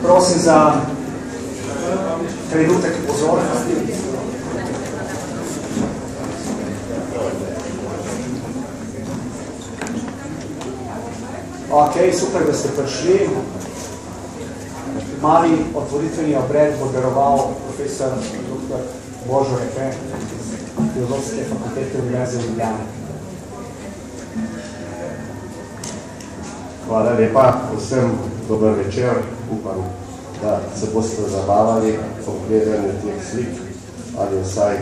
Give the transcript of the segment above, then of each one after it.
Prosim za trenutek pozornosti. Ok, super, da ste prišli. Mali otvoritveni obred bo daroval profesor dr. Božo Repe iz Filozofske fakultete Univerze v Ljubljani. Hvala lepa, vsem dober večer. Upam, da se boste zabavali po gledanju teh slik ali vsaj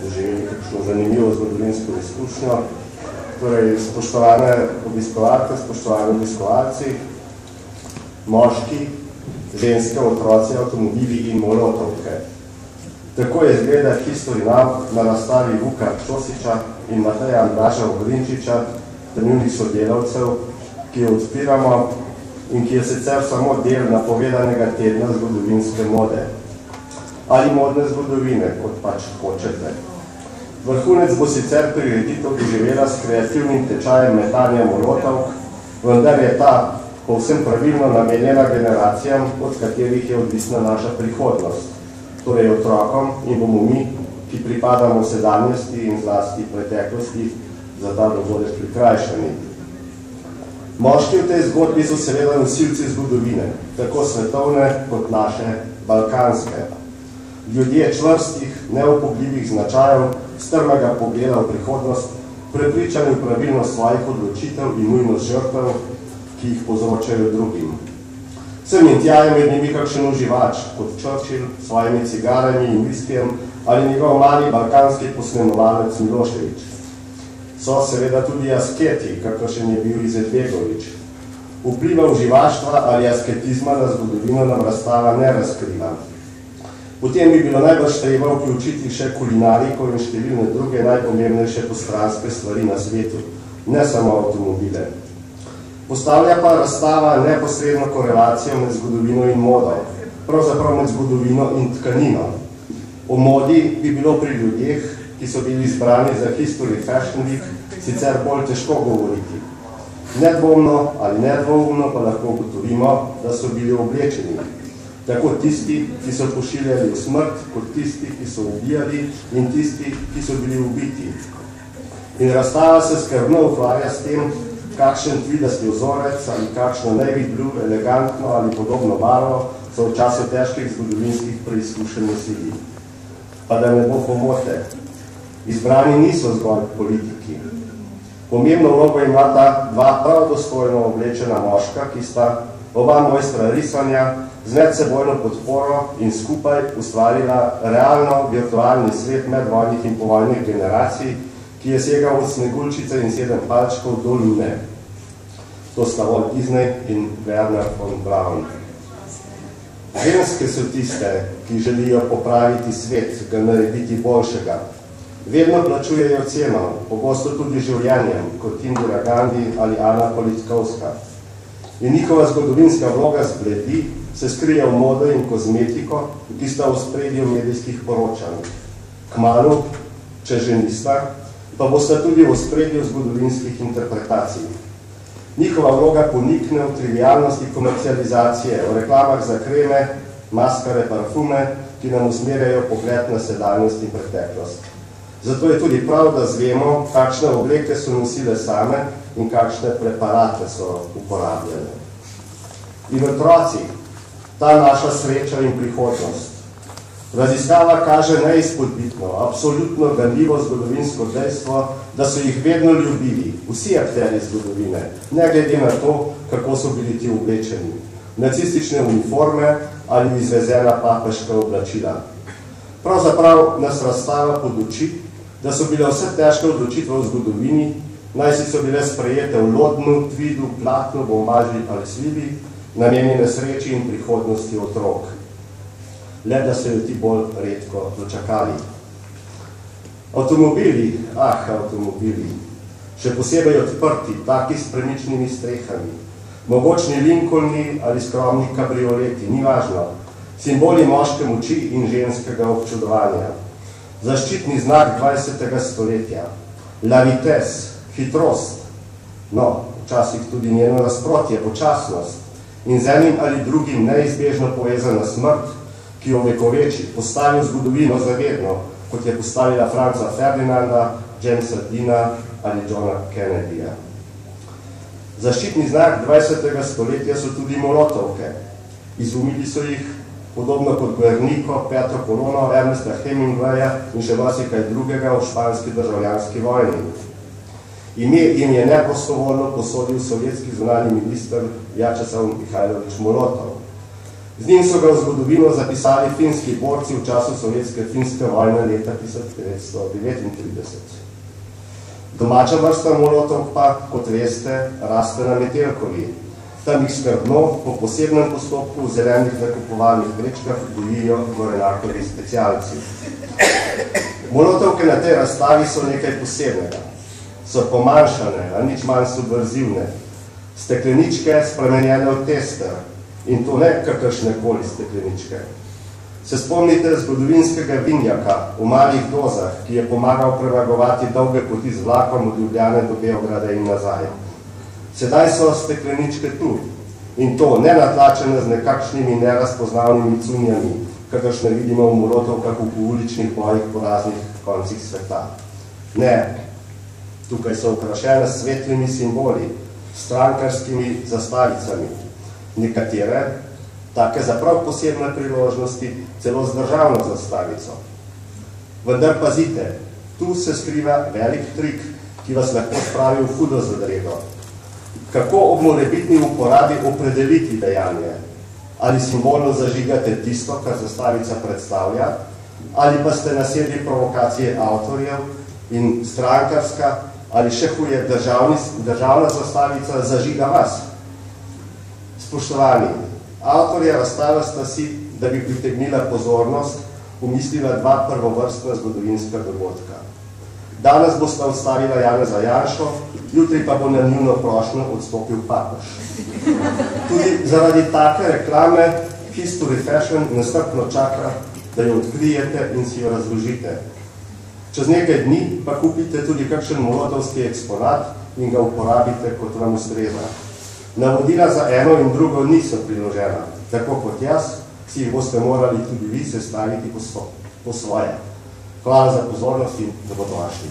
doživeli kakšno zanimivo zgodovinsko izkušnjo. Torej, spoštovane obiskovalke, spoštovani obiskovalci, moški, ženske, otroci, avtomobili in molotovke. Tako je izgleda History Now na razstavi Vuka Čosiča in Mateja Andraša Ogrinčiča, ter njunih sodelavcev, ki jo odpiramo in ki je sicer samo del napovedanega tedna zgodovinske mode. Ali modne zgodovine, kot pač hočete. Vrhunec bo sicer prireditev doživela s kreativnim tečajem metanja molotovk, vendar je ta povsem pravilno namenjena generacijam, od katerih je odvisna naša prihodnost, torej otrokom in bomo mi, ki pripadamo sedanjosti in zlasti preteklosti, za ta dogodek prikrajšani. Moški v tej zgodbi so seveda nosilci zgodovine, tako svetovne kot naše balkanske. Ljudje čvrstih, neupogljivih značajev, strmega pogleda v prihodnost, prepričani v pravilnost svojih odločitev in nujnost žrtev, ki jih povzročajo drugim. Sem in tja je med njimi kakšen uživač, kot Churchill, s svojimi cigarami in viskijem, ali njegov mali balkanski posnemovalec Milošević. So seveda tudi asketi, kakršen je bil Izetbegović. Vpliva uživaštva ali asketizma na zgodovino nam razstava ne razkriva. Potem bi bilo najbolj treba vključiti še kulinariko in številne druge najpomembnejše postranske stvari na svetu, ne samo avtomobile. Postavlja pa razstava neposredno korelacijo med zgodovino in modo, pravzaprav med zgodovino in tkanino. O modi bi bilo pri ljudeh, ki so bili izbrani za History Fashion Week, sicer bolj težko govoriti. Nedvomno ali nedvoumno pa lahko ugotovimo, da so bili oblečeni. Tako tisti, ki so pošiljali v smrt, kot tisti, ki so ubijali in tisti, ki so bili ubiti. In razstava se skrbno ukvarja s tem, kakšen tvidasti vzorec ali kakšno navy blue, elegantno ali podobno barvo so v času težkih zgodovinskih preizkušenj nosili. Pa da ne bo pomote. Izbrani niso zgolj politiki. Pomembno vlogo imata dva prav dostojno oblečena moška, ki sta oba mojstra risanja z medsebojno podporo in skupaj ustvarila realno virtualni svet medvojnih in povojnih generacij, ki je segal od Sneguljčice in 7 palčkov do Lune. To sta Walt Disney in Werner von Braun. Ženske so tiste, ki želijo popraviti svet, ga narediti boljšega. Vedno plačujejo ceno, pogosto tudi življenjem, kot Indira Gandhi ali Ana Politkovska. In njihova zgodovinska vloga zbledi se skrije v modo in kozmetiko, ki sta v spredju medijskih poročanj. Kmalu, če že nista, pa bosta tudi v spredju zgodovinskih interpretacij. Njihova vloga ponikne v trivialnosti komercializacije, v reklamah za kreme, maskare, parfume, ki nam usmerjajo pogled na sedanjost in preteklost. Zato je tudi prav, da zvemo, kakšne obleke so nosile same in kakšne preparate so uporabljale. In otroci, ta naša sreča in prihodnost. Raziskava kaže neizpodbitno, absolutno ganljivo zgodovinsko dejstvo, da so jih vedno ljubili, vsi akterji zgodovine, ne glede na to, kako so bili ti oblečeni. Nacistične uniforme ali izvezena papeška oblačila. Pravzaprav nas razstava poduči, da so bile vse težke odločitve v zgodovini, naj si so bile sprejete v lodnu, tvidu, platnu, bombaži ali slivi, namenjene sreči in prihodnosti otrok. Le da so jo ti bolj redko dočakali. Avtomobili, avtomobili, še posebej odprti, taki s premičnimi strehami, mogočni Lincolni ali skromni kabrioleti, ni važno, simboli moške moči in ženskega občudovanja. Zaščitni znak 20. stoletja, la vitesse, hitrost, no, včasih tudi njeno nasprotje, počasnost, in z enim ali drugim neizbežno povezana smrt, ki jo vekoveči, postavi v zgodovino zavedno, kot je postavila Franca Ferdinanda, Jamesa Deana ali Johna Kennedyja. Zaščitni znak 20. stoletja so tudi molotovke. Izumili so jih podobno kot Guernico, Petro Colono, Ernesta Hemingwaya in še marsikaj drugega v španski državljanski vojni. Ime jim je neprostovoljno posodil sovjetski zunanji minister Vjačeslav Mihajlovič Molotov. Z njim so ga v zgodovino zapisali finski borci v času sovjetske-finske vojne leta 1939. Domača vrsta molotovk pa, kot veste, raste na Metelkovi. Tam jih skrbno, po posebnem postopku v zelenih nakupovalnih vrečkah gojijo Gorenakovi specialci. Molotovke na tej razstavi so nekaj posebnega. So pomanjšane, a nič manj subverzivne. Stekleničke spremenjene v tester. In to ne kakršne koli stekleničke. Se spomnite zgodovinskega vinjaka v malih dozah, ki je pomagal premagovati dolge poti z vlakom od Ljubljane do Beograda in nazaj. Sedaj so stekleničke tu. In to ne natlačene z nekakšnimi nerazpoznavnimi cunjami, kakršne vidimo v molotovkah v uličnih bojih po raznih koncih sveta. Ne, tukaj so okrašene s svetlimi simboli, strankarskimi zastavicami. Nekatere, take za prav posebne priložnosti, celo z državno zastavico. Vendar pazite, tu se skriva velik trik, ki vas lahko spravi v hudo zadredo. Kako ob morebitni uporabi opredeliti dejanje? Ali simbolno zažigate tisto, kar zastavica predstavlja, ali pa ste nasedli provokacije avtorjev in strankarska, ali še huje državna zastavica zažiga vas? Spoštovani, avtorja razstave sta si, da bi pritegnila pozornost, umislila dva prvovrstna zgodovinska dogodka. Danes bosta odstavila Janeza Janšo, jutri pa bo na njuno prošnjo odstopil papež. Tudi zaradi take reklame History Fashion nestrpno čaka, da jo odkrijete in si jo razložite. Čez nekaj dni pa kupite tudi kakšen molotovski eksponat in ga uporabite, kot vam ustreza. Navodila za eno in drugo niso priložena, tako kot jaz, si jih boste morali tudi vi sestaviti po svoje. Hvala za pozornost in dobrodošli.